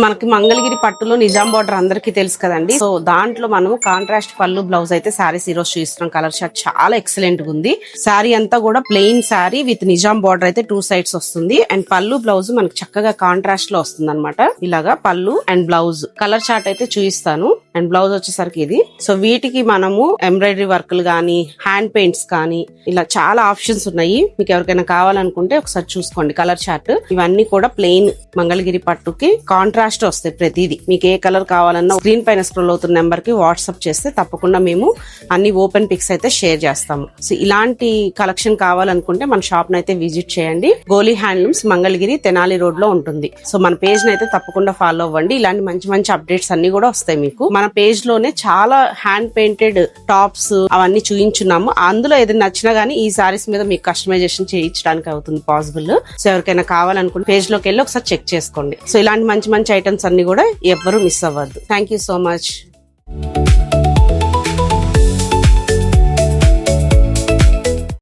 మనకి మంగళగిరి పట్టులో నిజాం బార్డర్ అందరికీ తెలుసు కదండి. సో దాంట్లో మనం కాంట్రాస్ట్ పళ్ళు బ్లౌజ్ అయితే శారీస్ ఈ రోజు చూస్తున్నాం. కలర్ షర్ట్ చాలా ఎక్సలెంట్ గా ఉంది. శారీ అంతా కూడా plain sari with Nizam border అయితే 2 సైడ్స్ వస్తుంది. అండ్ పళ్ళు బ్లౌజ్ మనకి చక్కగా కాంట్రాస్ట్ లో వస్తుంది అనమాట. ఇలాగా పళ్ళు అండ్ బ్లౌజ్ కలర్ చార్ట్ అయితే చూపిస్తాను. అండ్ బ్లౌజ్ వచ్చేసరికి ఇది. సో వీటికి మనము ఎంబ్రాయిడరీ వర్క్లు గానీ హ్యాండ్ పెయింట్స్ కానీ ఇలా చాలా ఆప్షన్స్ ఉన్నాయి. మీకు ఎవరికైనా కావాలనుకుంటే ఒకసారి చూసుకోండి కలర్ చార్ట్. ఇవన్నీ కూడా ప్లెయిన్ మంగళగిరి పట్టుకి కాంట్రాస్ట్ వస్తాయి ప్రతిదీ. మీకు ఏ కలర్ కావాలన్నా స్క్రీన్ పైన స్క్రోల్ అవుతున్న నెంబర్ కి వాట్సాప్ చేస్తే తప్పకుండా మేము అన్ని ఓపెన్ పిక్స్ అయితే షేర్ చేస్తాము. సో ఇలాంటి కలెక్షన్ కావాలనుకుంటే మన షాప్ నైతే విజిట్ చేయండి. గోలీ హ్యాండ్లూమ్స్ మంగళగిరి తెనాలి రోడ్ లో ఉంటుంది. సో మన పేజ్ నైతే తప్పకుండా ఫాలో అవ్వండి. ఇలాంటి మంచి మంచి అప్డేట్స్ అన్ని కూడా వస్తాయి మీకు. మన పేజ్ లోనే చాలా హ్యాండ్ పెయింటెడ్ టాప్స్ అవన్నీ చూయించున్నాము. అందులో ఏదైనా నచ్చినా గానీ ఈ సారీస్ మీద మీకు కస్టమైజేషన్ చేయించడానికి అవుతుంది పాసిబుల్. సో ఎవరికైనా కావాలనుకుంటే పేజ్ లోకి వెళ్ళి ఒకసారి చెక్ చేసుకోండి. సో ఇలాంటి మంచి మంచి ఐటమ్స్ అన్ని కూడా ఎవ్వరూ మిస్ అవ్వద్దు. Thank you so much.